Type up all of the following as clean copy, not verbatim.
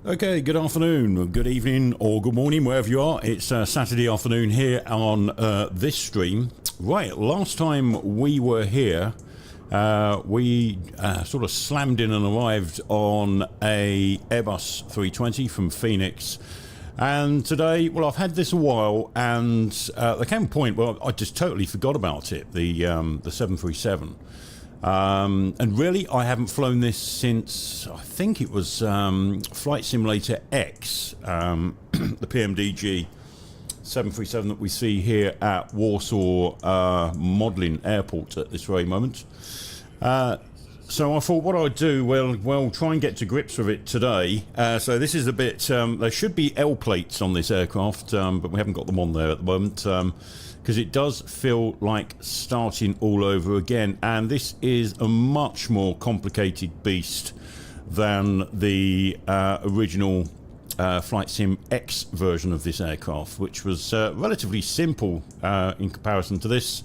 Okay, good afternoon, good evening, or good morning, wherever you are. It's Saturday afternoon here on this stream. Right, last time we were here, we sort of slammed in and arrived on a Airbus 320 from Phoenix. And today, well, I've had this a while, and there came a point where I just totally forgot about it, the 737. And really, I haven't flown this since, I think it was Flight Simulator X, the PMDG 737 that we see here at Warsaw Modlin Airport at this very moment. So I thought what I'd do, well, try and get to grips with it today. So this is a bit, there should be L plates on this aircraft, but we haven't got them on there at the moment. Because it does feel like starting all over again, and this is a much more complicated beast than the original Flight Sim X version of this aircraft, which was relatively simple in comparison to this.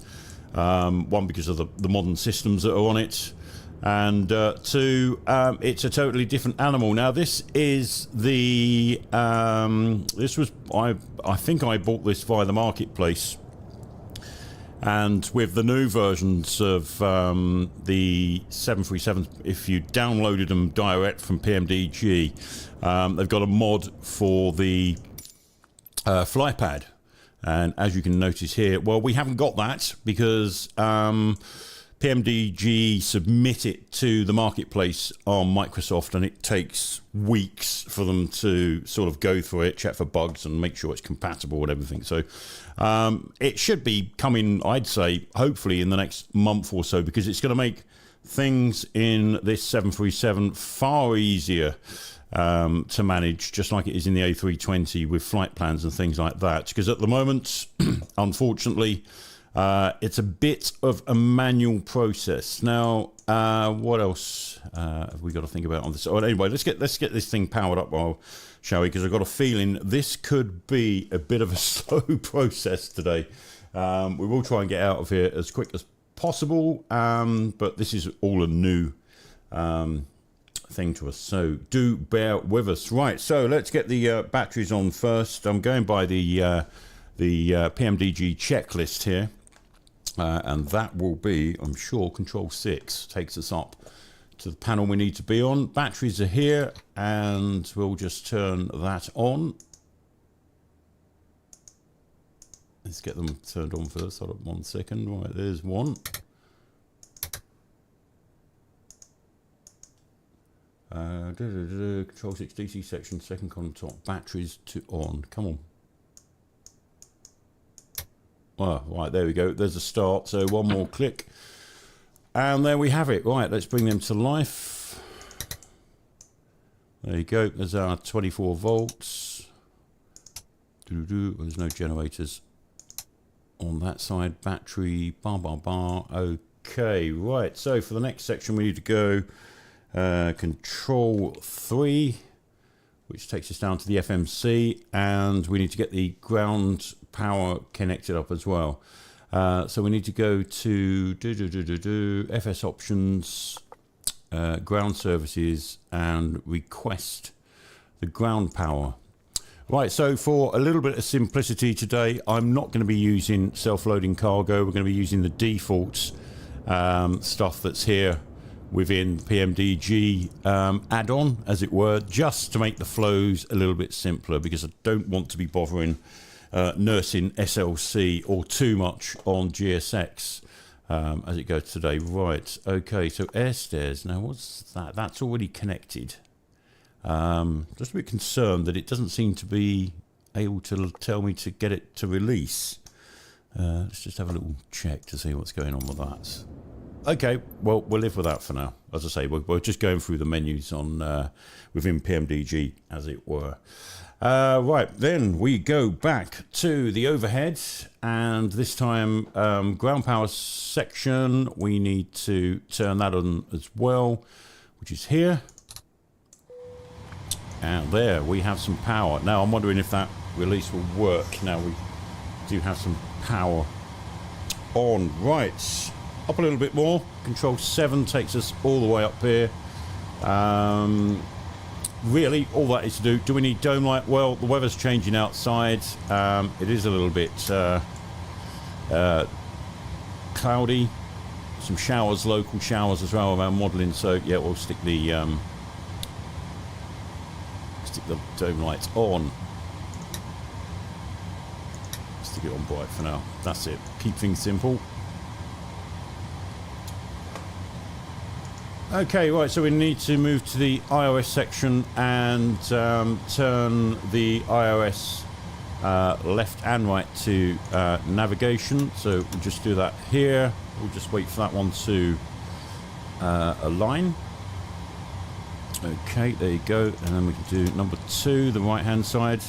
One, because of the modern systems that are on it, and two, it's a totally different animal. Now this is the this was I think I bought this via the marketplace. And with the new versions of the 737, if you downloaded them direct from PMDG, they've got a mod for the flypad. And as you can notice here, well, we haven't got that because PMDG submit it to the marketplace on Microsoft, and it takes weeks for them to sort of go through it, check for bugs, and make sure it's compatible with everything. So it should be coming, I'd say, hopefully in the next month or so, because it's going to make things in this 737 far easier to manage, just like it is in the A320 with flight plans and things like that. Because at the moment, unfortunately, it's a bit of a manual process. Now, what else have we got to think about on this? Oh, anyway, let's get this thing powered up, shall we? Because I've got a feeling this could be a bit of a slow process today. We will try and get out of here as quick as possible, but this is all a new thing to us, so do bear with us. Right, so let's get the batteries on first. I'm going by the PMDG checklist here. And that will be, I'm sure, Control 6 takes us up to the panel we need to be on. Batteries are here, and we'll just turn that on. Let's get them turned on first. Hold up 1 second. Right, there's one. Control 6 DC section, second on top. Batteries to on. Come on. Oh, right, there we go. There's a start. So one more click. And there we have it. Right, let's bring them to life. There you go. There's our 24 volts. There's no generators on that side. Battery. Okay, right. So for the next section, we need to go Control 3, which takes us down to the FMC. And we need to get the ground power connected up as well. So we need to go to FS options, ground services, and request the ground power. Right, so for a little bit of simplicity today, I'm not going to be using self-loading cargo. We're going to be using the default stuff that's here within PMDG add-on, as it were, just to make the flows a little bit simpler, because I don't want to be bothering nursing SLC or too much on GSX as it goes today. Right, okay, so air stairs. Now, what's that? That's already connected. Just a bit concerned that it doesn't seem to be able to tell me to get it to release. Let's just have a little check to see what's going on with that. Okay, well, we'll live with that for now. As I say, we're just going through the menus on within PMDG, as it were. Right, then we go back to the overhead, and this time ground power section, we need to turn that on as well, which is here. And there, we have some power. Now, I'm wondering if that release will work. Now, we do have some power on. Right, up a little bit more. Control 7 takes us all the way up here. really, all that is to do. Do we need dome light? Well, the weather's changing outside. It is a little bit cloudy. Some showers, local showers as well around Modlin. So yeah, we'll stick the dome lights on. Stick it on bright for now. That's it. Keep things simple. Okay, right, so we need to move to the iOS section and turn the iOS left and right to navigation. So we'll just do that here. We'll just wait for that one to align. Okay, there you go. And then we can do number 2, the right-hand side.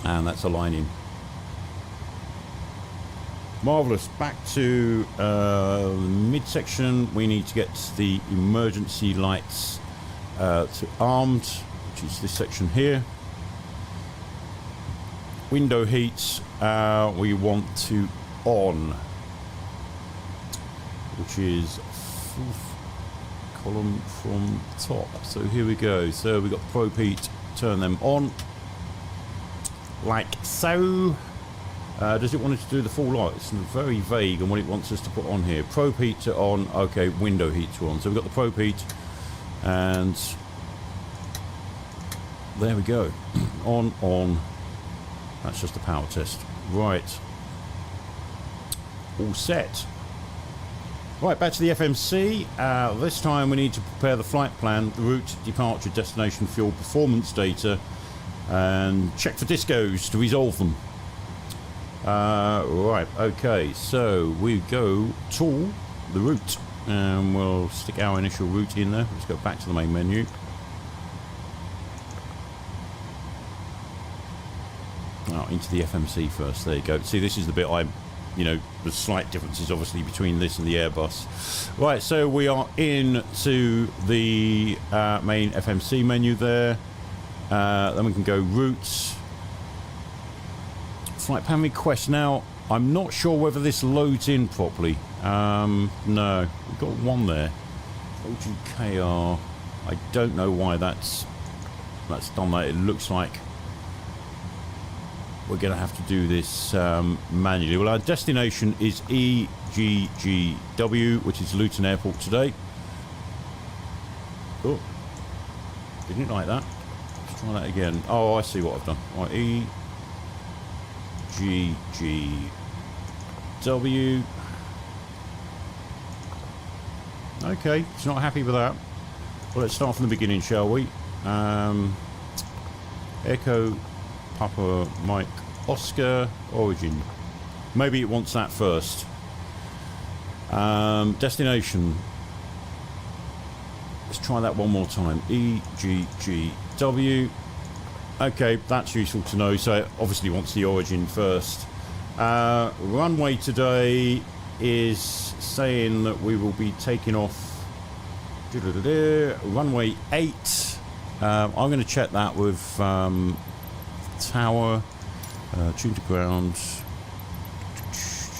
And that's aligning. Marvellous. Back to the midsection. We need to get the emergency lights to armed, which is this section here. Window heats we want to on, which is 4th column from top. So here we go. So we've got probe heat, turn them on, like so. Does it want us to do the full light? It's very vague on what it wants us to put on here. Probe heat to on. Okay, window heat to on. So we've got the probe heat, and there we go. On. That's just a power test. Right. All set. Right, back to the FMC. This time we need to prepare the flight plan, the route, departure, destination, fuel, performance data, and check for discos to resolve them. Right, okay, so we go to the route, and we'll stick our initial route in there. Let's go back to the main menu. Oh, into the FMC first. There you go. See, this is the bit the slight differences obviously between this and the Airbus. Right, so we are into the main FMC menu there. Then we can go routes. Flight plan request. Now, I'm not sure whether this loads in properly. No, we've got one there. OGKR. I don't know why that's done that. It looks like we're going to have to do this manually. Well, our destination is Eggw, which is Luton Airport today. Oh, didn't like that. Let's try that again. Oh, I see what I've done. Right, Eggw. Okay, it's not happy with that. Well, let's start from the beginning, shall we? Echo, Papa, Mike, Oscar, Origin. Maybe it wants that first. Destination. Let's try that one more time. Eggw. Okay, that's useful to know. So it obviously wants the origin first. Runway today is saying that we will be taking off runway 8. I'm going to check that with tower, tune to ground,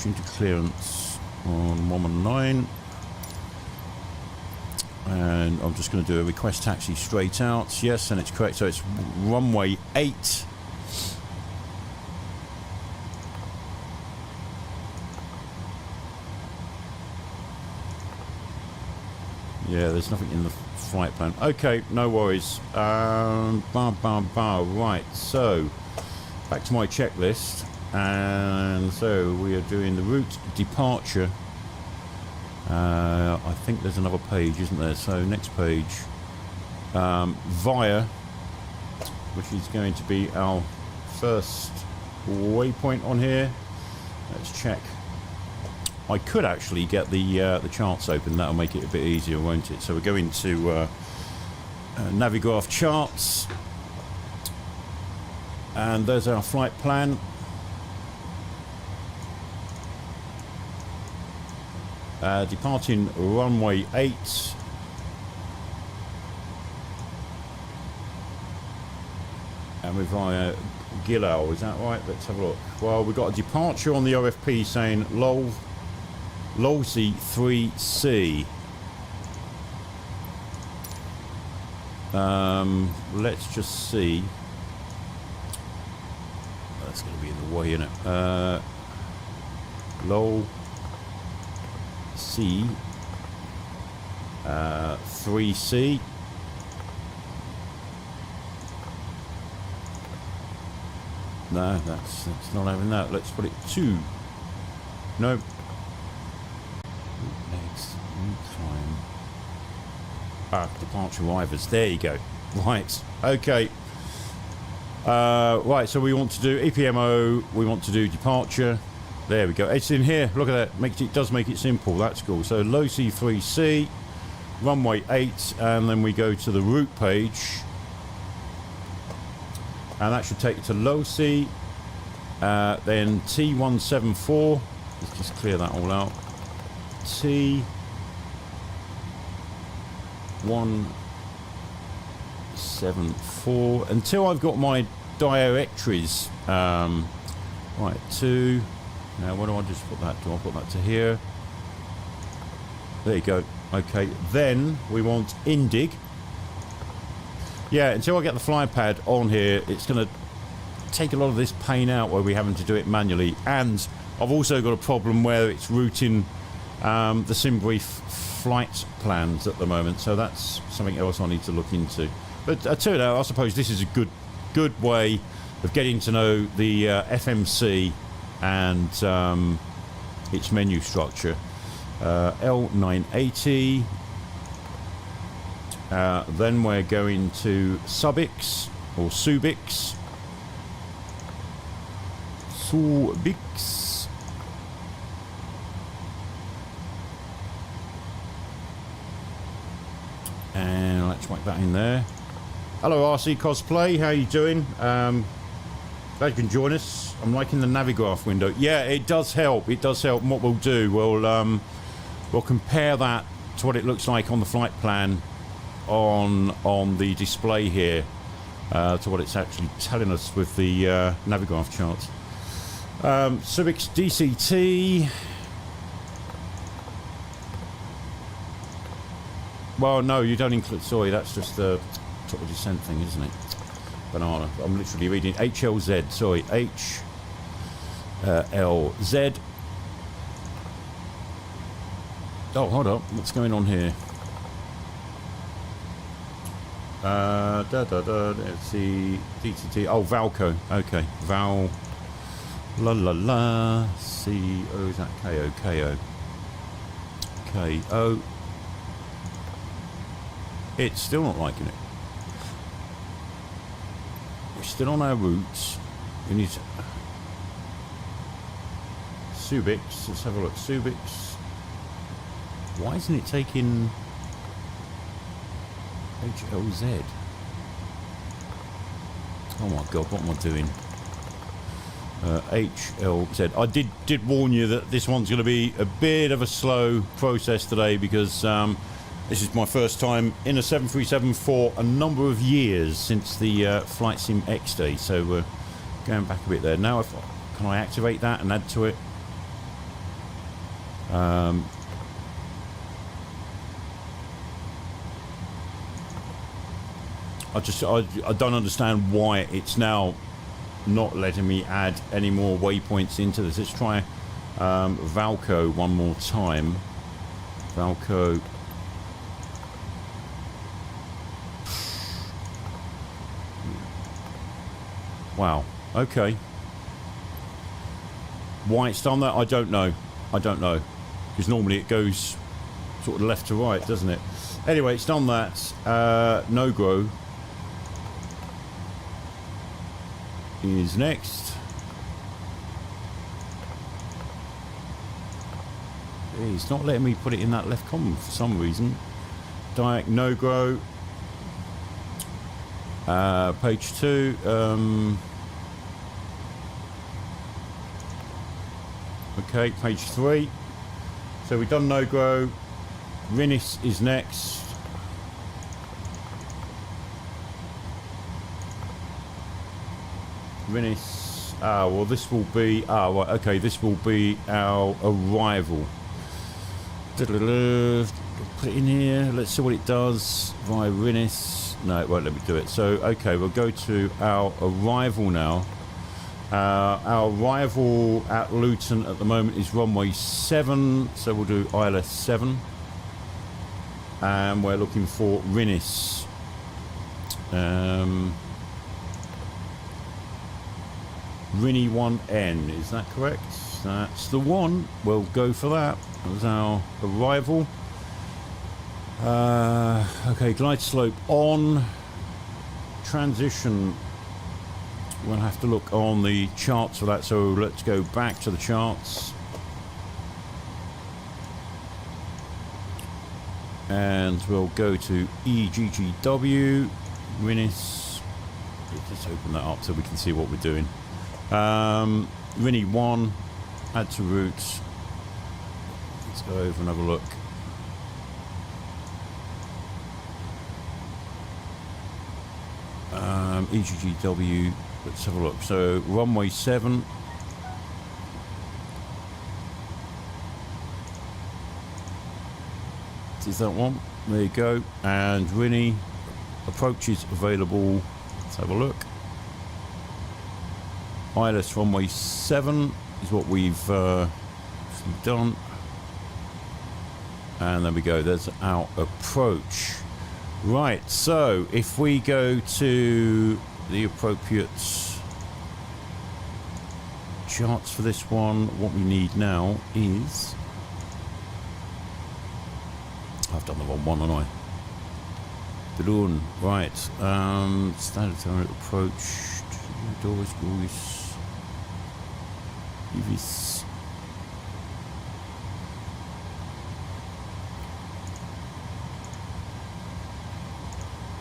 tune to clearance on 119. And I'm just going to do a request taxi straight out. Yes, and it's correct. So it's runway 8. Yeah, there's nothing in the flight plan. Okay, no worries. Right, so back to my checklist. And so we are doing the route departure. I think there's another page, isn't there? So next page, via, which is going to be our first waypoint on here. Let's check. I could actually get the charts open. That'll make it a bit easier, won't it? So we're going to Navigraph charts, and there's our flight plan. Departing runway 8. And we're via Gillow, is that right? Let's have a look. Well, we've got a departure on the RFP saying Lolsey 3C. Let's just see. That's going to be in the way, isn't it? Low C 3C. No, that's not having that. Let's put it 2. No. Next time. Departure arrivals. There you go. Right. Okay. Right. So we want to do EPMO. We want to do departure. There we go. It's in here. Look at that. It does make it simple. That's cool. So low C3C, runway 8, and then we go to the route page. And that should take you to low C, then T174. Let's just clear that all out. T174 until I've got my directories. Right, 2. Now, where do I just put that? Do I put that to here? There you go. Okay, then we want Indig. Yeah, until I get the fly pad on here, it's going to take a lot of this pain out where we're having to do it manually. And I've also got a problem where it's routing the Simbrief flight plans at the moment. So that's something else I need to look into. But I suppose this is a good way of getting to know the FMC and its menu structure. L980. Then we're going to Subix or Subix. And let's whack that in there. Hello RC Cosplay, how you doing? Glad you can join us. I'm liking the Navigraph window. Yeah, it does help. It does help. And what we'll do, we'll compare that to what it looks like on the flight plan on the display here to what it's actually telling us with the Navigraph charts. Civics DCT. Well, no, you don't include. Sorry, that's just the top of descent thing, isn't it? Banana. I'm literally reading HLZ. Sorry, HLZ. Oh, hold up. What's going on here? Let's see. DTT. Oh, Valco. Okay. Val. La la la. C. Oh, is that KO? KO. KO. It's still not liking it. We're still on our routes. We need to. Subix. Let's have a look. Subix. Why isn't it taking HLZ? Oh my god, what am I doing? HLZ. I did warn you that this one's going to be a bit of a slow process today because this is my first time in a 737 for a number of years since the Flight Sim X day. So we're going back a bit there. Now, can I activate that and add to it? I don't understand why it's now not letting me add any more waypoints into this. Let's try Valco one more time. Valco. Wow. Okay. Why it's done that, I don't know. I don't know. Because normally it goes sort of left to right, doesn't it? Anyway, it's done that. No grow is next. It's not letting me put it in that left column for some reason. Direct no grow. Page 2. Okay, page 3. So we've done no grow. Rinis is next. Rinis. Well, this will be. Right. Okay, this will be our arrival. put it in here. Let's see what it does via Rinis. No, it won't let me do it. So, okay, we'll go to our arrival now. Our arrival at Luton at the moment is runway 7, so we'll do ILS 7. And we're looking for Rinis. Rini 1N, is that correct? That's the one. We'll go for that. That was our arrival. Okay, glide slope on. Transition. We'll have to look on the charts for that, so let's go back to the charts. And we'll go to EGGW, Rinis. Let's just open that up so we can see what we're doing. Rini 1, add to routes. Let's go over and have a look. EGGW, let's have a look. So runway 7. Is that one? There you go. And Rini, approaches available. Let's have a look. ILS runway 7 is what we've done. And there we go. There's our approach. Right, so if we go to the appropriate charts for this one, what we need now is... I've done the wrong one, haven't I? Balloon, right. Standard turret approach. Doris, Goris. Evis.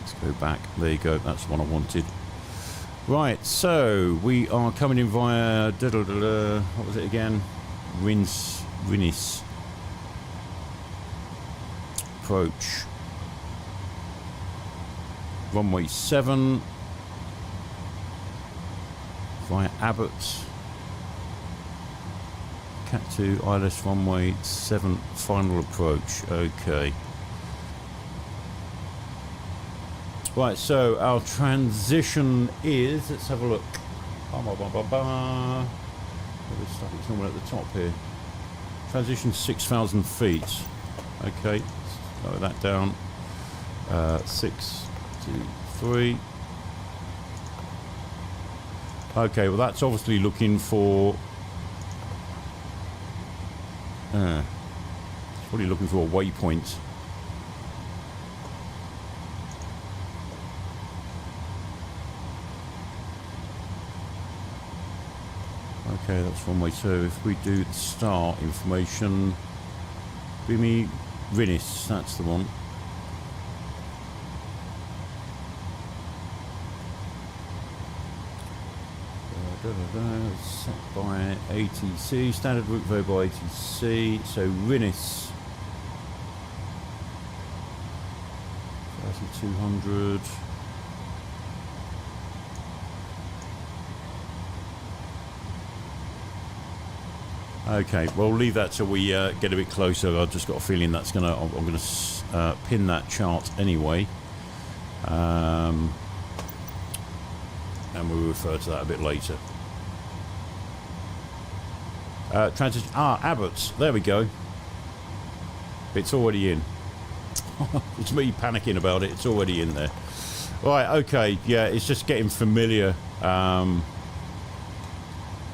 Let's go back. There you go. That's the one I wanted. Right, so we are coming in via... what was it again? Rinis. Approach. Runway 7 via Abbott. Cat 2 ILS runway 7 final approach. Okay. Right, so our transition is, let's have a look. It's normal at the top here. Transition 6,000 feet. Okay. Lower that down. 6, 2, 3. Okay, well that's obviously looking for... it's probably looking for a waypoint. Okay, that's runway 2. If we do the start information... Bimi Rinis, that's the one. Set by ATC, standard route vote by ATC. So Rinis 1,200. Okay, well, we'll leave that till we get a bit closer. I've just got a feeling that's I'm gonna pin that chart anyway, and we'll refer to that a bit later. Transition. Abbott's. There we go. It's already in. It's me panicking about it. It's already in there. Right. Okay. Yeah. It's just getting familiar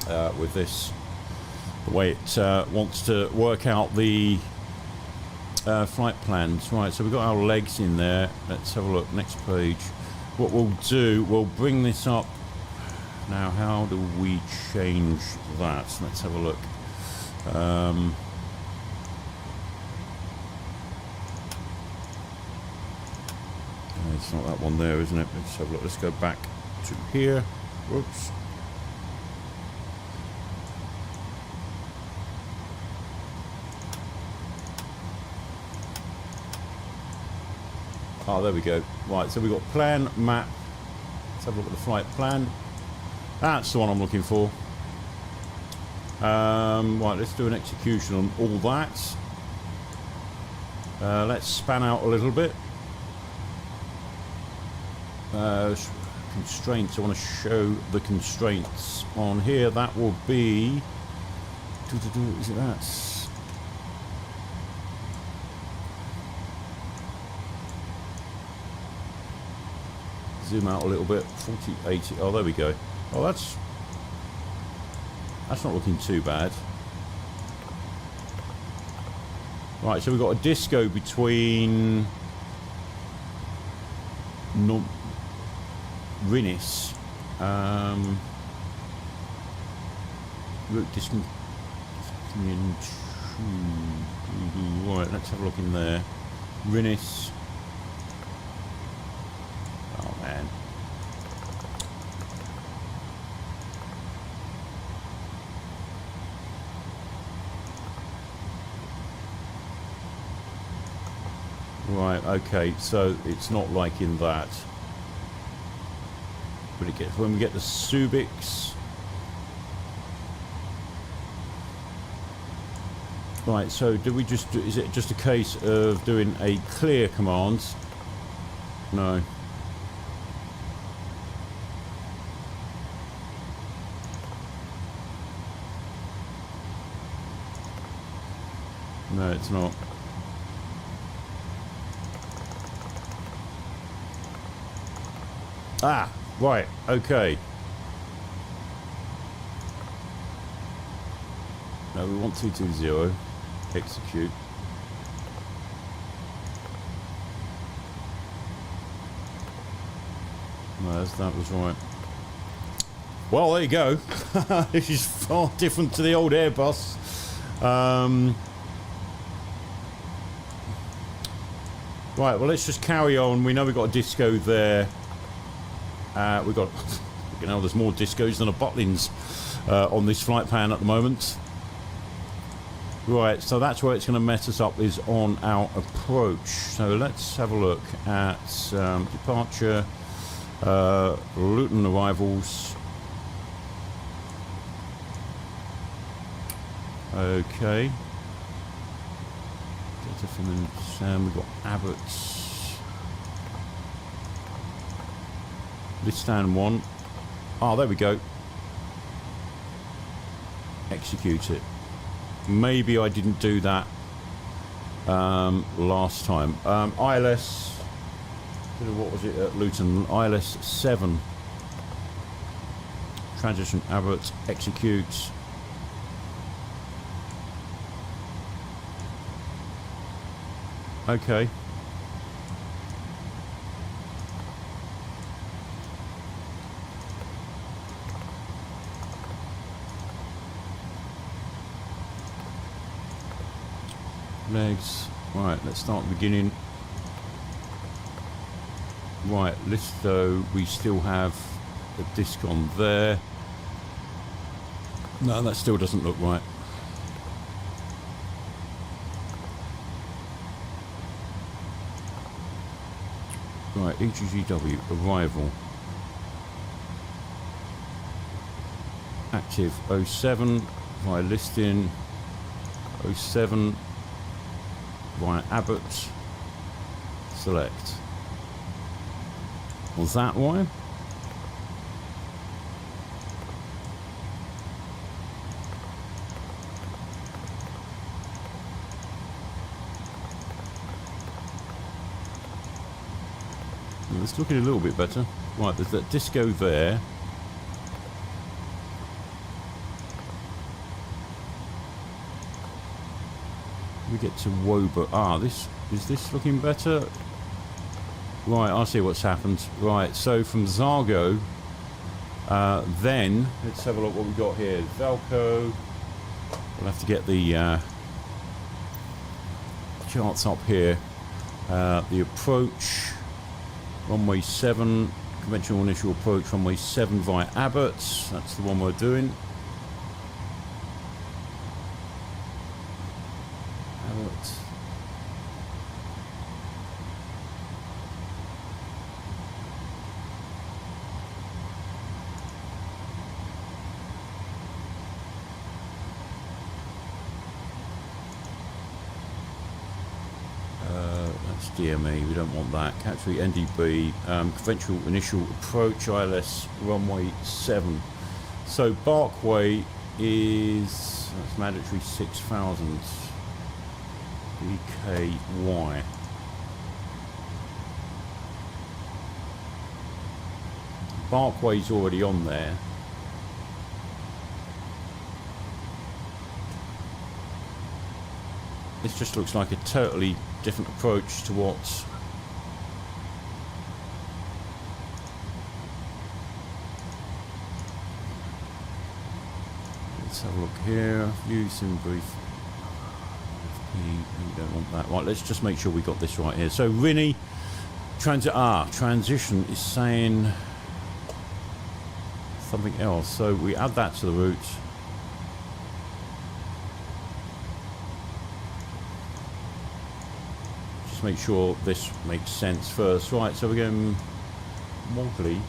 with this. The way it wants to work out the flight plans. Right, so we've got our legs in there. Let's have a look. Next page. What we'll do, we'll bring this up. Now, how do we change that? Let's have a look. It's not that one there, isn't it? Let's have a look. Let's go back to here. Whoops. Oh, there we go. Right, so we've got plan, map. Let's have a look at the flight plan. That's the one I'm looking for. Right, let's do an execution on all that. Let's span out a little bit. Constraints, I want to show the constraints on here. That will be... Is it that? Zoom out a little bit. 40, 80. Oh, there we go. Oh, that's not looking too bad. Right, so we've got a disco between Rinis. Route right, let's have a look in there. Rinis. Oh man. Right, okay, so it's not like in that. But it gets, when we get the Subics. Right, so do we just do, is it just a case of doing a clear command? No. No, it's not. Ah, right, okay. No, we want 220. Execute. No, that was right. Well, there you go. This is far different to the old Airbus. Right, well, let's just carry on. We know we've got a disco there. We've got, you know, there's more discos than a Butlins on this flight plan at the moment. Right, so that's where it's going to mess us up, is on our approach. So let's have a look at departure, Luton arrivals. Okay. Data from Sam, we've got Abbott's. Listan 1. Oh, there we go. Execute it. Maybe I didn't do that last time. ILS, what was it at Luton? ILS 7. Transition Abbott, execute. Okay. Legs. Right, let's start at the beginning. Right, Listo, we still have a disc on there. No, that still doesn't look right. Right, EGGW, arrival. Active 07, via listing 07. Via Abbott, select. Was that why? It's looking a little bit better. Right, there's that disco there. We get to Woburn. Ah, is this looking better? Right, I see what's happened. Right, so from Zargo, then let's have a look what we got here. Velco. We'll have to get the charts up here. The approach, runway 7, conventional initial approach, runway 7 via Abbott. That's the one we're doing. It's DME, we don't want that. Category NDB, conventional initial approach, ILS runway 7. So Barkway is, that's mandatory 6,000 BKY. Barkway's already on there. This just looks like a totally different approach to what let's have a look here. View Simbrief. We don't want that. Right, let's just make sure we got this right here. So Rini transition is saying something else. So we add that to the route. Make sure this makes sense first. Right, so we're going Modlin.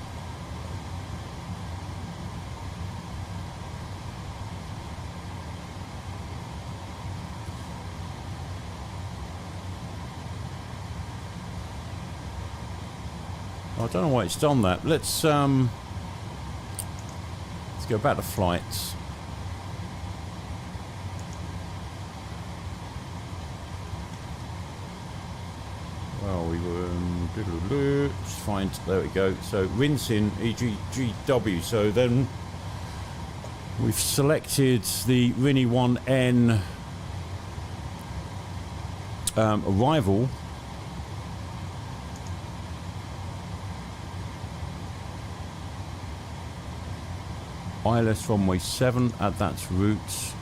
I don't know why it's done that. Let's go back to flights. Well, we were just find, there we go. So rinsing EGGW. So then we've selected the Rini 1N arrival. ILS runway 7, add that to routes.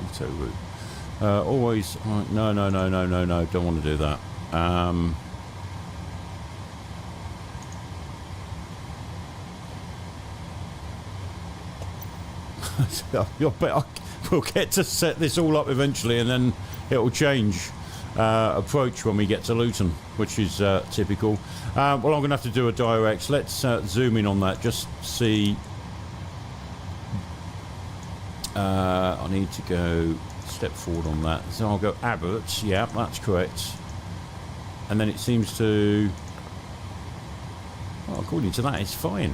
Auto route. Always. No. Don't want to do that. We'll get to set this all up eventually, and then it will change approach when we get to Luton, which is typical. Well, I'm going to have to do a direct. Let's zoom in on that. Just see. I need to go step forward on that. So I'll go Abbott. Yeah, that's correct. And then it seems to... Well, according to that, it's fine.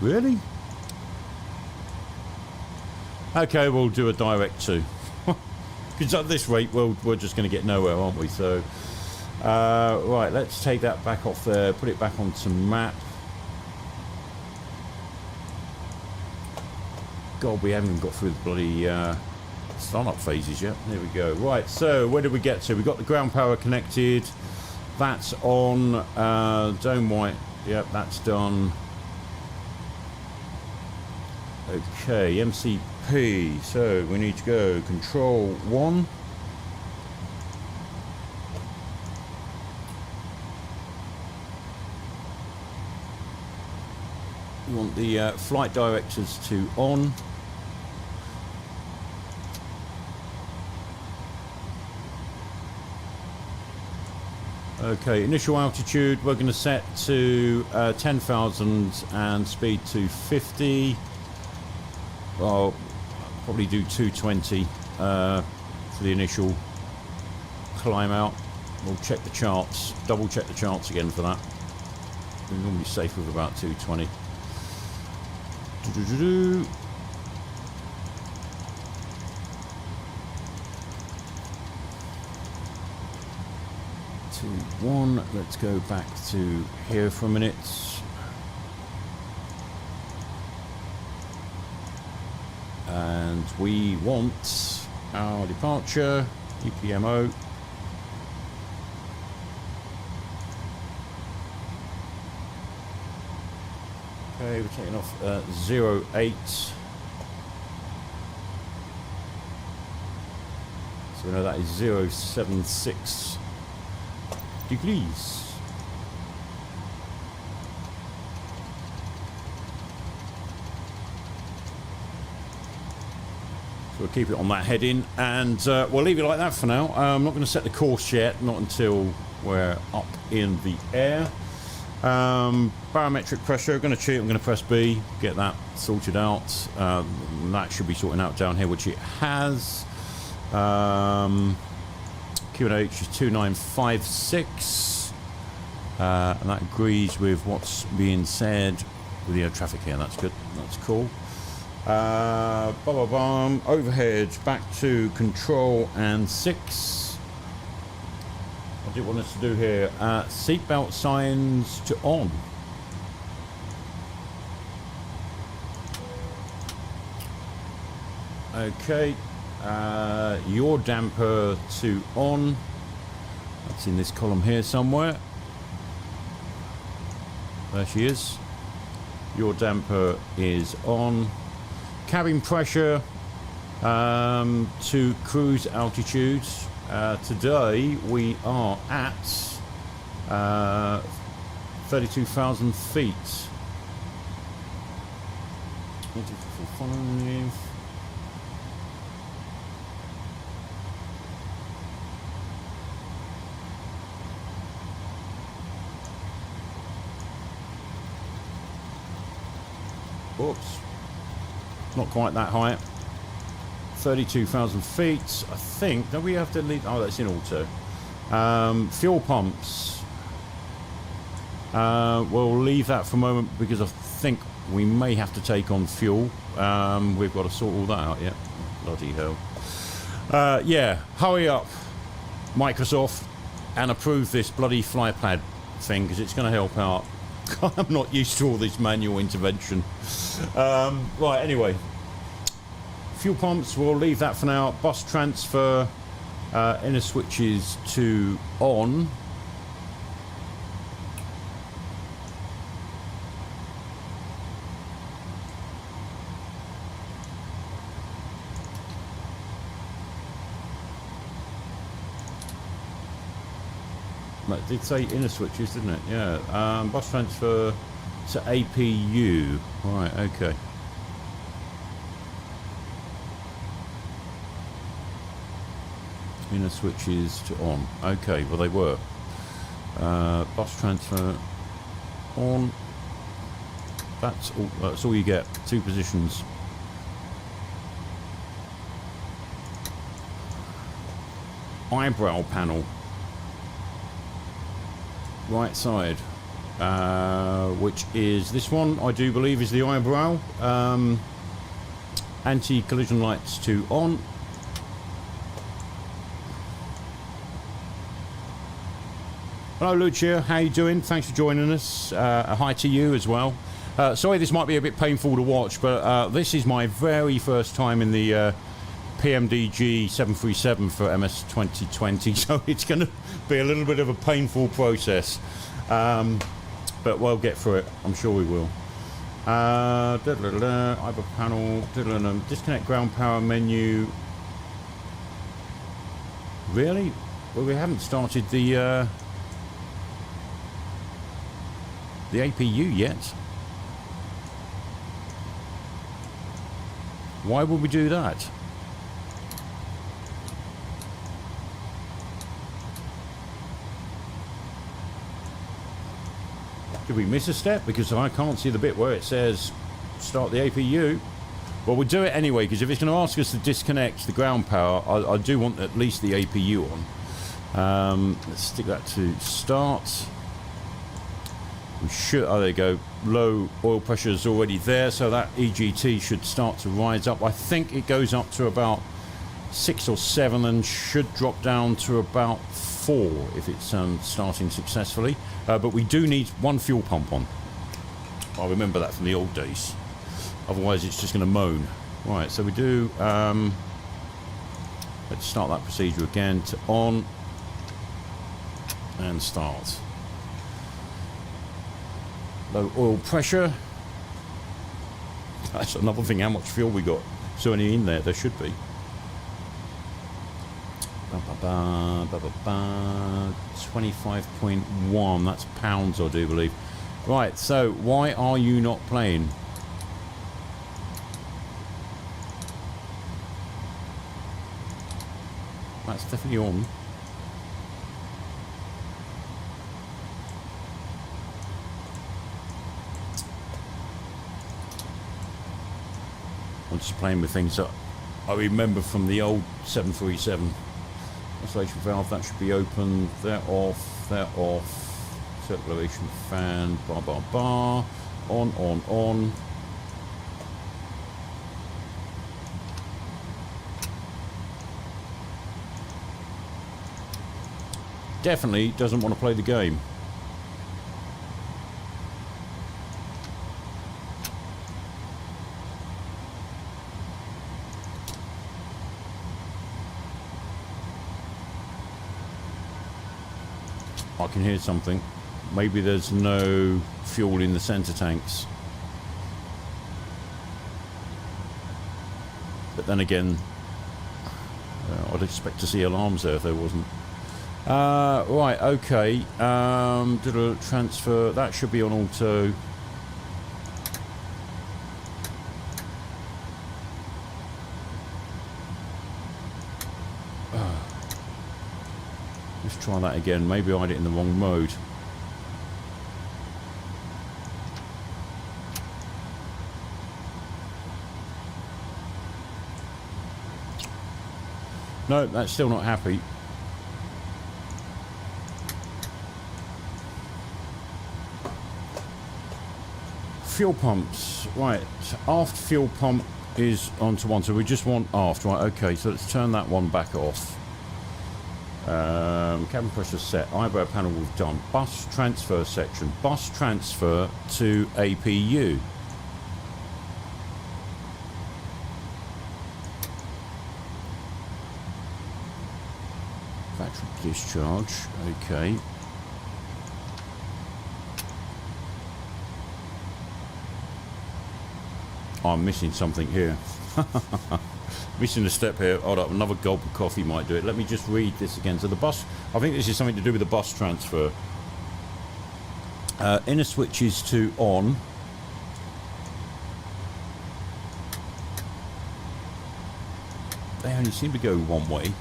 Really? Okay, we'll do a direct too. Because at this rate, we're just going to get nowhere, aren't we? So, right, let's take that back off there. Put it back onto map. God, we haven't got through the bloody start-up phases yet. There we go. Right, so where did we get to? We got the ground power connected. That's on. Dome white. Yep, that's done. Okay, MCP. So we need to go control 1. We want the flight directors to on. Okay, initial altitude we're going to set to 10,000 and speed to 50. Well, probably do 220 for the initial climb out. We'll check the charts, double check the charts again for that. We're normally safe with about 220. 2, 1. Let's go back to here for a minute. And we want our departure, EPMO. Okay, we're taking off 08. So we know that is 076 degrees. So we'll keep it on that heading, and we'll leave it like that for now. I'm not going to set the course yet, not until we're up in the air. Barometric pressure, going to cheat, I'm going to press B, get that sorted out. That should be sorting out down here, which it has. QNH is 2956. And that agrees with what's being said with the air traffic here. That's good, that's cool. Overhead back to control and 6. What do you want us to do here? Seatbelt signs to on. Okay. Yaw damper to on. That's in this column here somewhere. There she is. Yaw damper is on. Cabin pressure to cruise altitude. Today we are at 32,000 feet. 24.5. Oops. Not quite that high. 32,000 feet. I think. Don't we have to leave? Oh, that's in auto. Fuel pumps. We'll leave that for a moment because I think we may have to take on fuel. We've got to sort all that out yet. Bloody hell. Yeah, hurry up, Microsoft, and approve this bloody flypad thing because it's going to help out. I'm not used to all this manual intervention. Right, anyway. Fuel pumps, we'll leave that for now. Bus transfer, inner switches to on. That did say inner switches, didn't it? Yeah. Bus transfer to APU. Right, okay. Inner switches to on. Okay, well they were. Bus transfer on. That's all you get. 2 positions. Eyebrow panel. Right side. Which is this one, I do believe, is the eyebrow. Anti-collision lights to on. Hello Lucia, how you doing? Thanks for joining us. A hi to you as well. Sorry this might be a bit painful to watch, but this is my very first time in the PMDG 737 for MS 2020, so it's going to be a little bit of a painful process. But we'll get through it, I'm sure we will. Eyebrow panel, disconnect ground power menu. Really? Well, we haven't started the APU yet. Why would we do that? Did we miss a step? Because I can't see the bit where it says start the APU. Well, we'll do it anyway, because if it's going to ask us to disconnect the ground power, I do want at least the APU on. Let's stick that to start. We should, oh there you go, low oil pressure is already there, so that EGT should start to rise up. I think it goes up to about 6 or 7 and should drop down to about 4 if it's starting successfully. But we do need 1 fuel pump on. I remember that from the old days. Otherwise it's just going to moan. Right, so we do, let's start that procedure again to on and start. Low oil pressure. That's another thing, how much fuel we got. So any in there, there should be. 25.1, that's pounds I do believe. Right, so why are you not playing? That's definitely on. just playing with things that I remember from the old 737. Ventilation valve, that should be open. They're off. They're off. Circulation fan. Bar, bar, bar. On. Definitely doesn't want to play the game. I can hear something. Maybe there's no fuel in the center tanks. But then again, I'd expect to see alarms there if there wasn't. Right, okay. Transfer, that should be on auto. Let's try that again. Maybe I had it in the wrong mode. No, that's still not happy. Fuel pumps. Right, aft fuel pump is onto one, so we just want aft. Right, okay, so let's turn that one back off. Cabin pressure set. Eyebrow panel we've done. Bus transfer section. Bus transfer to APU. Battery discharge. Okay. I'm missing something here. Missing a step here. Hold up, another gulp of coffee might do it. Let me just read this again. So the bus, I think this is something to do with the bus transfer. Inner switches to on. They only seem to go one way.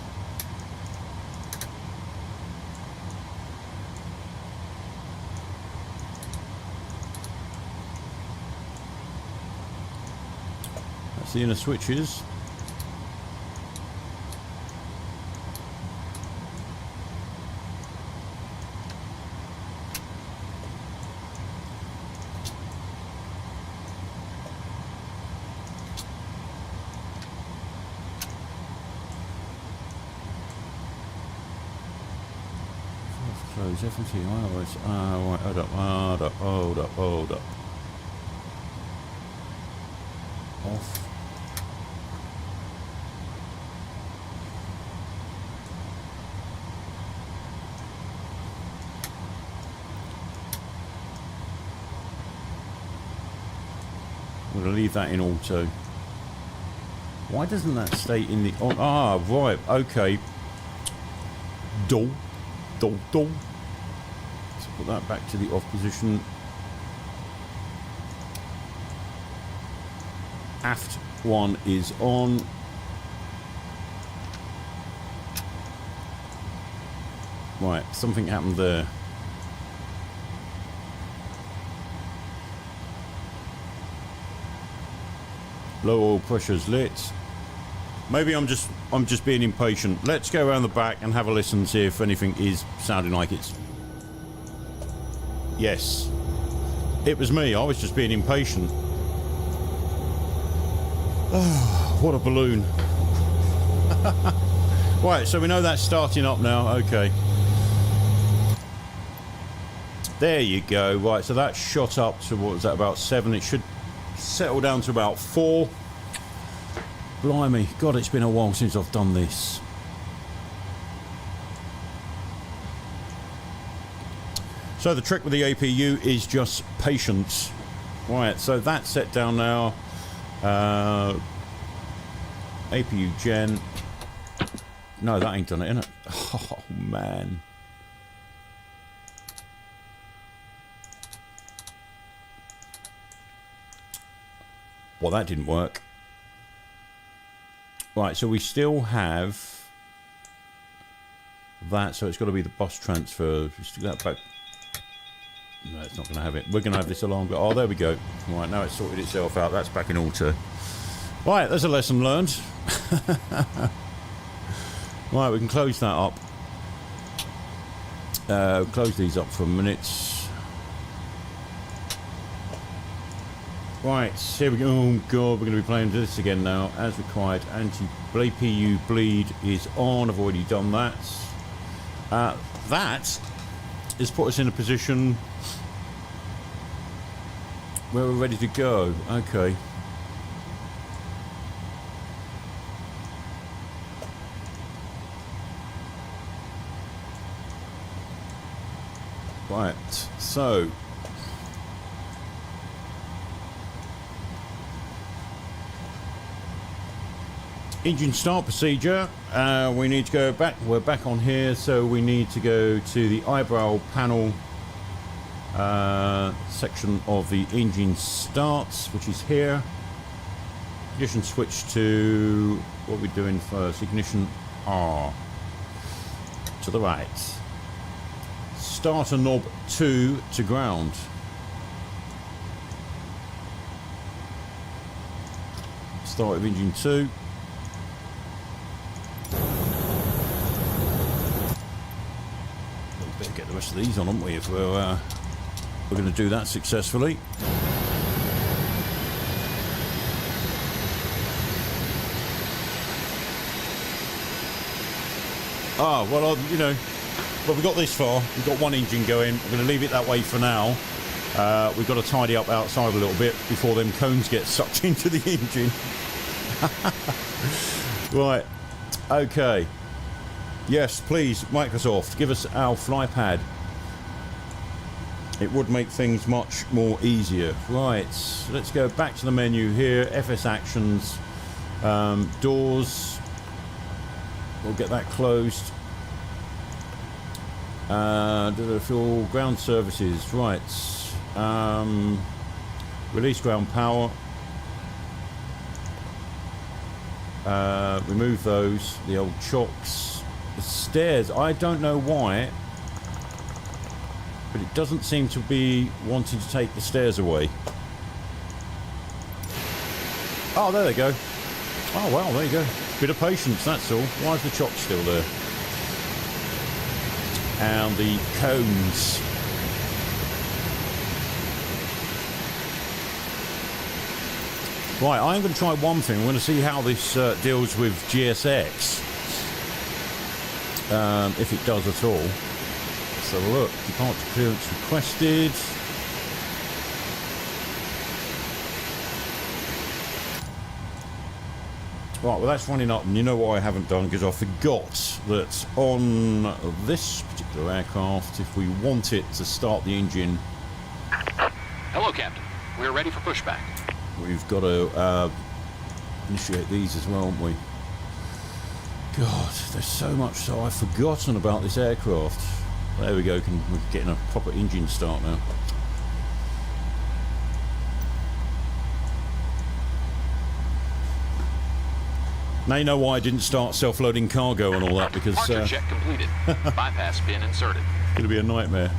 That's the inner switches. FMT, right, hold up. Off. I'm going to leave that in auto. Why doesn't that stay in the on? Ah, right, okay. Dull. Let's put that back to the off position. Aft one is on. Right, something happened there. Low oil pressure's lit. Maybe I'm just being impatient. Let's go around the back and have a listen, see if anything is sounding like it's... Yes. It was me. I was just being impatient. Oh, what a balloon. Right, so we know that's starting up now. Okay. There you go. Right, so that shot up to, what was that, about 7. It should settle down to about 4. Blimey, God, it's been a while since I've done this. So the trick with the APU is just patience. Right, so that's set down now. APU gen. No, that ain't done it, innit? Oh, man. Well, that didn't work. Right, so we still have that, so it's got to be the bus transfer. Just stick that back. No, it's not going to have it. We're going to have this alarm. Oh, there we go. Right, now it's sorted itself out. That's back in auto. Right, there's a lesson learned. Right, we can close that up. Close these up for a minute. Right, here we go. Oh god, we're going to be playing this again now. As required, anti-PU bleed is on. I've already done that. That has put us in a position where we're ready to go. Okay. Right, so engine start procedure. We need to go back. We're back on here, so we need to go to the eyebrow panel section of the engine starts, which is here. Ignition switch to what we're doing first. Ignition R to the right. Starter knob 2 to ground. Start with engine 2. We better get the rest of these on, haven't we, if we're going to do that successfully. Ah, well, you know, well, we got this far. We've got one engine going. We're going to leave it that way for now. We've got to tidy up outside a little bit before them cones get sucked into the engine. Right. Okay. Yes, please, Microsoft, give us our fly pad. It would make things much more easier. Right. Let's go back to the menu here. FS Actions. Doors. We'll get that closed. Fuel ground services, right. Release ground power. Remove those, the old chocks. The stairs, I don't know why, but it doesn't seem to be wanting to take the stairs away. Oh, there they go. Oh, well, there you go. Bit of patience, that's all. Why is the chock still there? And the cones. Right, I'm going to try one thing. We're going to see how this deals with GSX. If it does at all. Let's have a look. Departure clearance requested. Right, well that's running up, and you know what I haven't done, because I forgot that on this particular aircraft, if we want it to start the engine... Hello, Captain. We're ready for pushback. We've got to initiate these as well, haven't we? God, there's so much so I've forgotten about this aircraft. There we go, we're getting a proper engine start now. Now you know why I didn't start self-loading cargo and all that, because... Departure check completed. Bypass pin inserted. It's going to be a nightmare.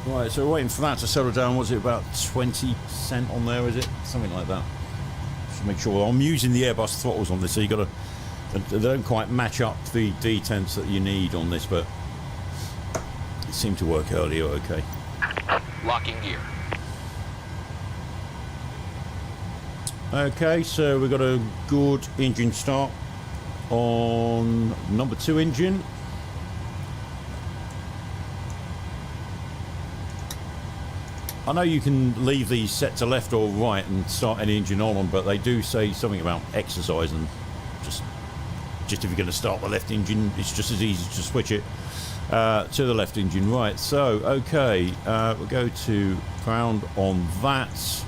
Right, so we're waiting for that to settle down. Was it about 20% on there, is it? Something like that. Just make sure. I'm using the Airbus throttles on this, so you got to... They don't quite match up the detents that you need on this, but it seemed to work earlier, okay. Locking gear. Okay, so we've got a good engine start on number 2 engine. I know you can leave these set to left or right and start any engine on them, but they do say something about exercise, and just if you're going to start the left engine, it's just as easy to switch it to the left engine. Right, so okay, we'll go to ground on that.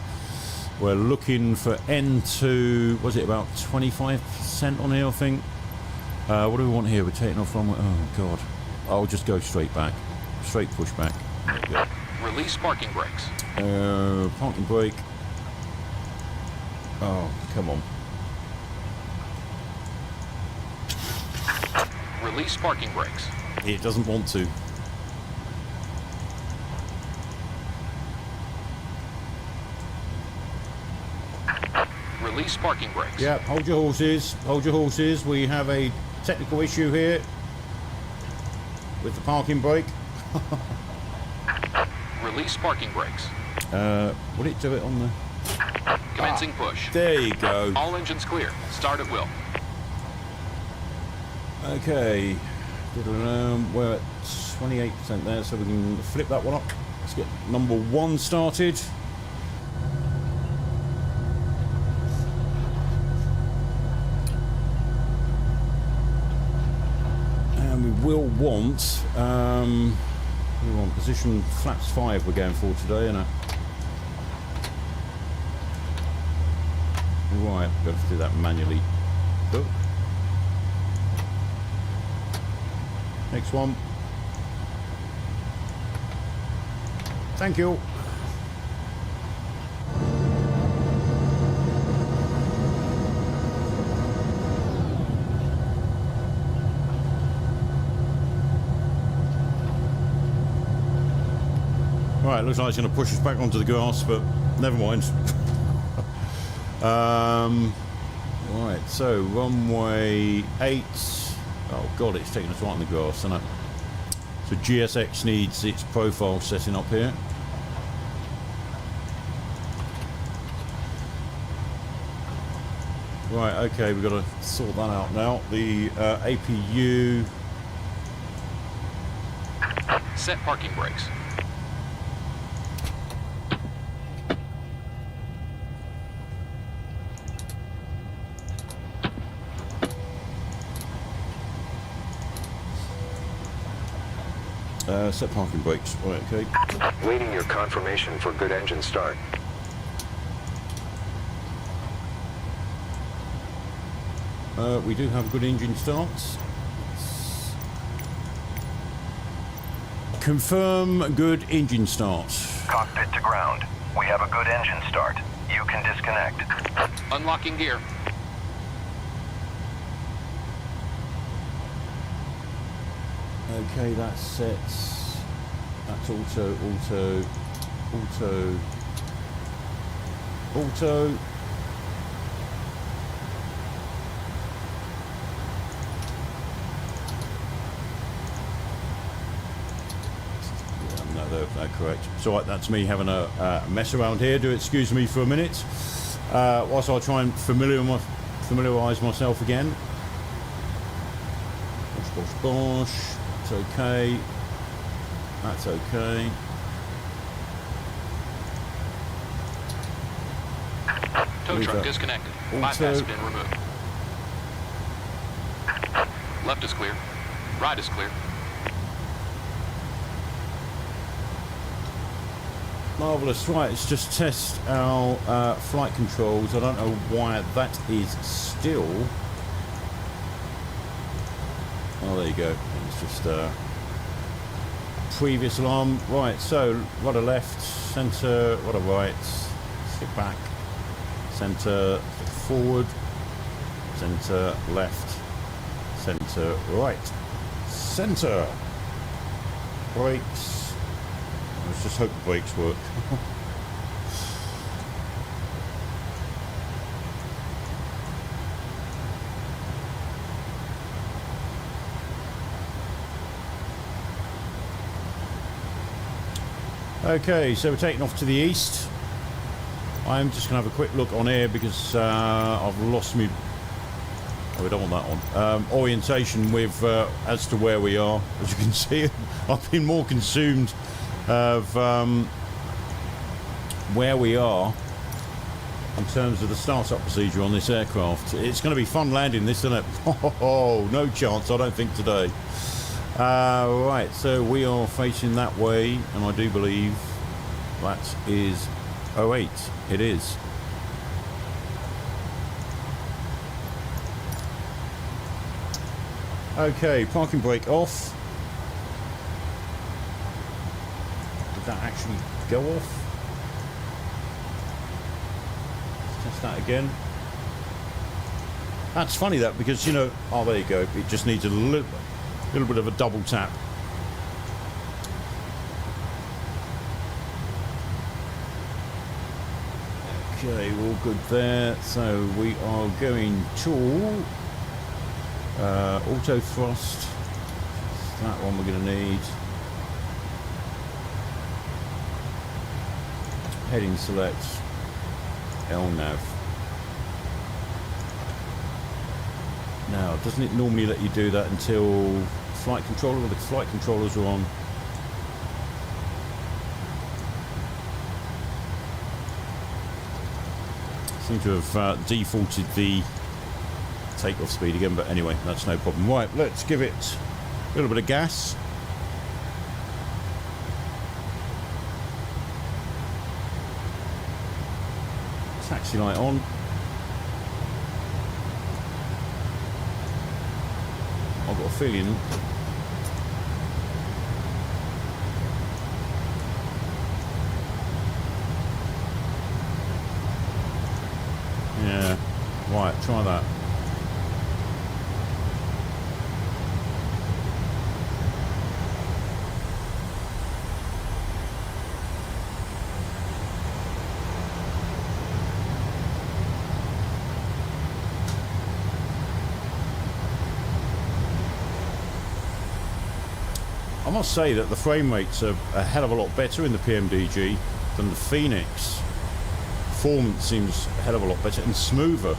We're looking for N2, was it about 25% on here, I think? What do we want here? We're taking off from, oh god, I'll just go straight back, straight push back. There we go. Release parking brakes. Parking brake. Oh, come on. Release parking brakes. It doesn't want to. Release parking brakes. Yeah, hold your horses. Hold your horses. We have a technical issue here with the parking brake. Release parking brakes. Would it do it on the... Commencing push. There you go. All engines clear. Start at will. Okay. We're at 28% there, so we can flip that one up. Let's get number 1 started. And we will want... we want position flaps 5 we're going for today, and right, we've got to do that manually. Oh. Next one. Thank you. Right, looks like it's going to push us back onto the grass, but never mind. Right, so runway 8. Oh god, it's taking us right on the grass, isn't it? So GSX needs its profile setting up here. Right, okay, we've got to sort that out now. The APU. Set parking brakes. Set parking brakes. Right, okay. Waiting your confirmation for good engine start. We do have good engine starts. Confirm good engine starts. Cockpit to ground. We have a good engine start. You can disconnect. Unlocking gear. Okay, that's set. That's auto. Yeah, no, they're correct. So that's me having a mess around here. Do excuse me for a minute whilst I try and familiarise myself again. Bosh. It's okay. That's okay. Tow truck disconnected. Bypass has been removed. Left is clear. Right is clear. Marvellous. Right, let's just test our flight controls. I don't know why that is still... Oh, there you go. It's just previous alarm. Right, so rudder left, centre, rudder right, stick back, centre, stick forward, centre left, centre right, centre. Brakes. Let's just hope the brakes work. Okay, so we're taking off to the east. I'm just going to have a quick look on air because I've lost me. Oh, we don't want that one. Orientation with as to where we are. As you can see, I've been more consumed of where we are in terms of the start-up procedure on this aircraft. It's going to be fun landing this, isn't it? Oh, no chance, I don't think today. Right, so we are facing that way, and I do believe that is 08. It is. Okay, parking brake off. Did that actually go off? Let's test that again. That's funny that, because, you know, oh, there you go. It just needs a little bit of a double tap. Okay, we're all good there. So we are going to auto thrust. That one we're going to need. Heading select. LNAV. Now, doesn't it normally let you do that until flight controller, or the flight controllers are on? Seem to have defaulted the takeoff speed again, but anyway, that's no problem. Right, let's give it a little bit of gas. Taxi light on. I've got a feeling yeah, right, try that. I must say that the frame rates are a hell of a lot better in the PMDG than the Phoenix. Performance seems a hell of a lot better and smoother.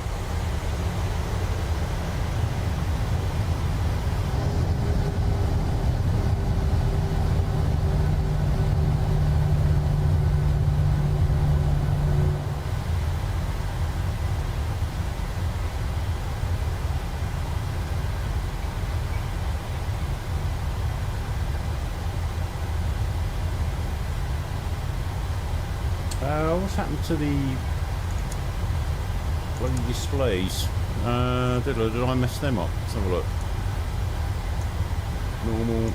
What's happened to the bloody displays? Did I mess them up? Let's have a look. Normal.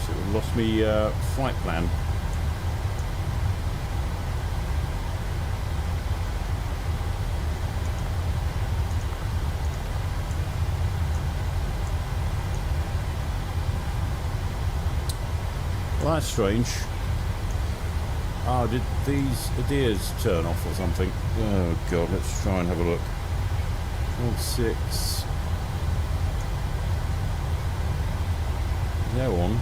So it lost me flight plan. Well, that's strange. Oh, did these adheres turn off or something? Oh god, let's try and have a look. 6. They're on.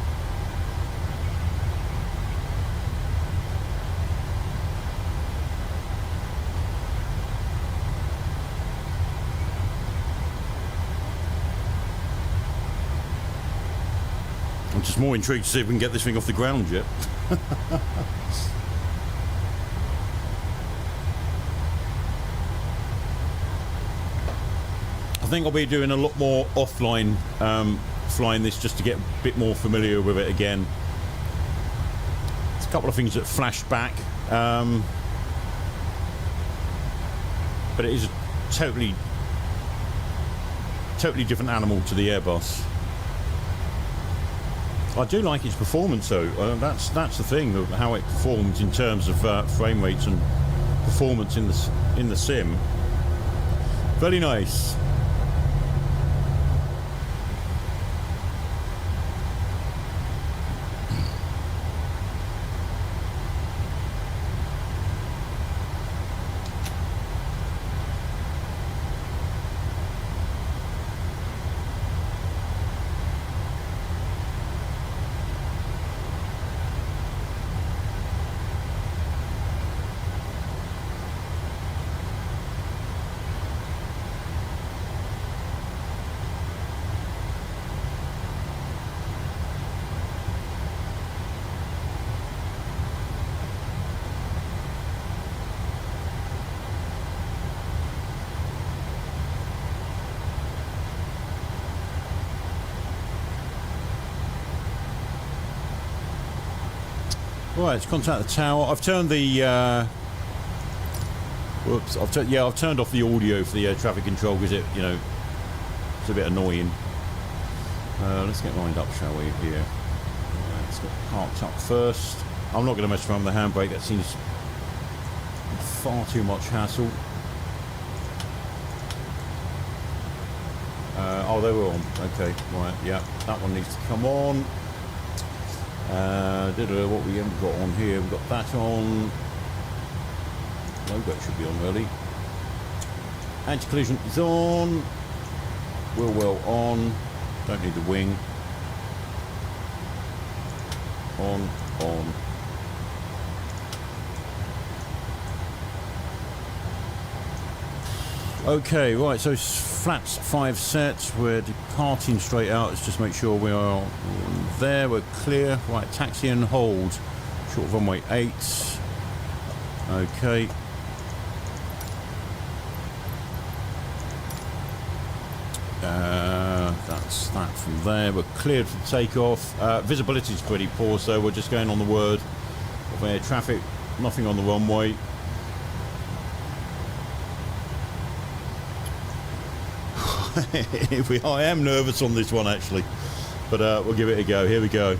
I'm just more intrigued to see if we can get this thing off the ground yet. I think I'll be doing a lot more offline flying this just to get a bit more familiar with it again. There's a couple of things that flashed back, but it is a totally different animal to the Airbus. I do like its performance though. That's the thing, how it performs in terms of frame rates and performance in the sim. Very nice. Right, to contact the tower. I've turned the whoops. I've turned off the audio for the air traffic control because it's a bit annoying. Let's get lined up, shall we? Here. Let's get parked up first. I'm not going to mess around with the handbrake. That seems far too much hassle. Oh, they were on. Okay, right. Yeah, that one needs to come on. What we haven't got on here, we've got that on. Logo should be on really. Anti-collision is on. Wheel well on. Don't need the wing. On. Okay, right, so flaps 5 sets. We're departing straight out. Let's just make sure we are there. We're clear. Right, taxi and hold. Short of runway 8. Okay. That's that from there. We're cleared for takeoff. Visibility is pretty poor, so we're just going on the word of air traffic. Nothing on the runway. I am nervous on this one actually, but we'll give it a go. Here we go.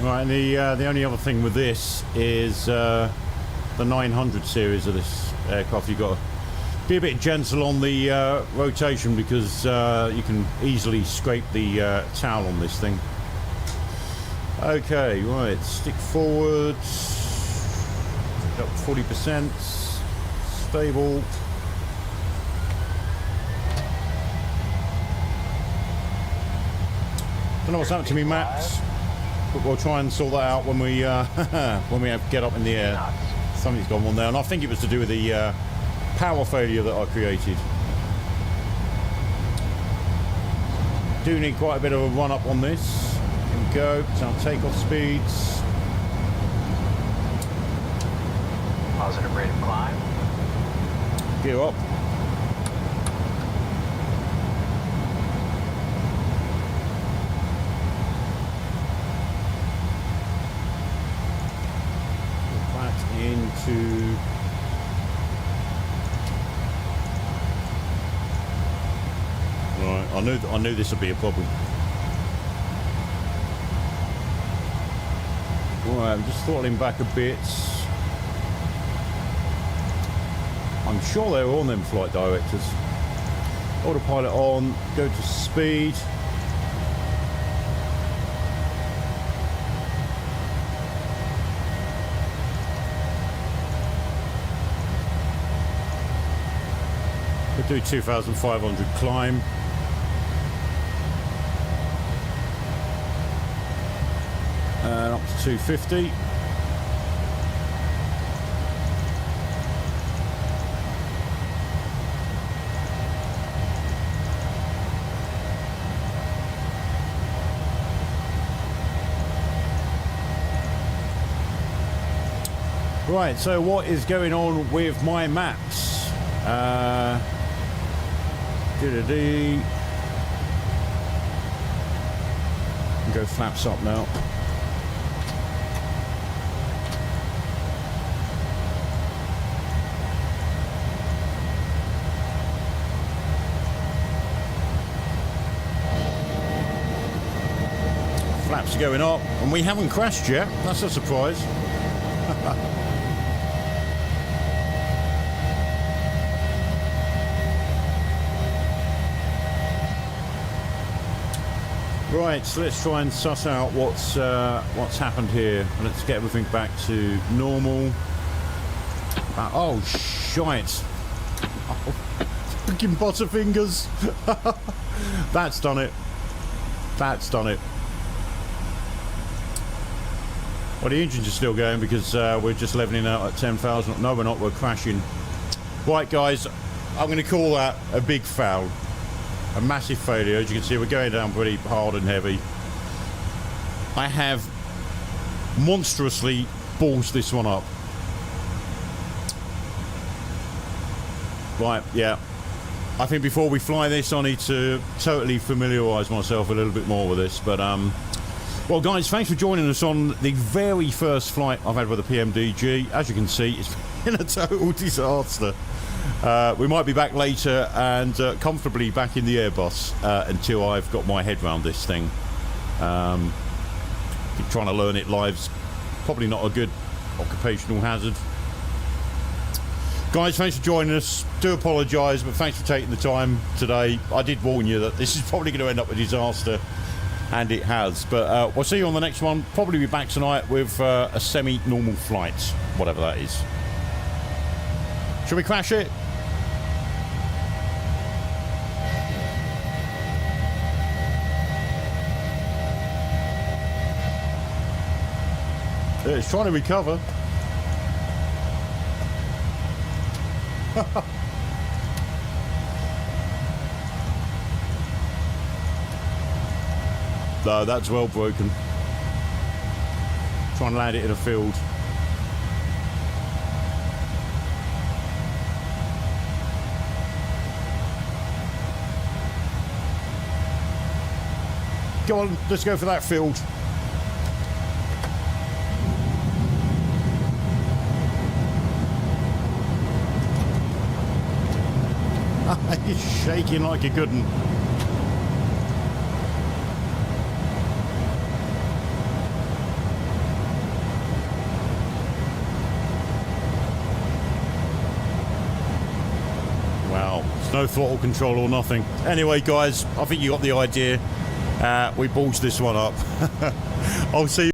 Right, and the only other thing with this is the 900 series of this aircraft. You've got to be a bit gentle on the rotation because you can easily scrape the towel on this thing. Okay, right, stick forward, up 40%, stable. Don't know what's happened to me maps, but we'll try and sort that out when we get up in the air. Something's gone on there, and I think it was to do with the power failure that I created. Do need quite a bit of a run up on this. Here we go. It's our takeoff speeds. Positive rate of climb. Gear up. Into right, I knew this would be a problem. Right, I'm just throttling back a bit. I'm sure they were on them flight directors. Autopilot on, go to speed. Do 2,500 climb. Up to 250. Right, so what is going on with my maps? Go flaps up now. Flaps are going up, and we haven't crashed yet. That's a surprise. Right, so let's try and suss out what's happened here. Let's get everything back to normal. Oh, shite. Oh, freaking butterfingers. That's done it. That's done it. Well, the engines are still going because we're just leveling out at 10,000. No, we're not. We're crashing. Right, guys, I'm going to call that a big foul. A massive failure. As you can see, we're going down pretty hard and heavy. I have monstrously balls this one up. Right, yeah. I think before we fly this, I need to totally familiarise myself a little bit more with this. But, well, guys, thanks for joining us on the very first flight I've had with the PMDG. As you can see, it's been a total disaster. We might be back later and comfortably back in the Airbus until I've got my head around this thing. Trying to learn it live's probably not a good occupational hazard. Guys, thanks for joining us. Do apologise, but thanks for taking the time today. I did warn you that this is probably going to end up a disaster, and it has. But we'll see you on the next one. Probably be back tonight with a semi-normal flight, whatever that is. Shall we crash it? Yeah, it's trying to recover. No, that's well broken. Try and land it in a field. Go on, let's go for that field. He's shaking like a good one. Wow, it's no throttle control or nothing. Anyway, guys, I think you got the idea. We ballsed this one up. I'll see you.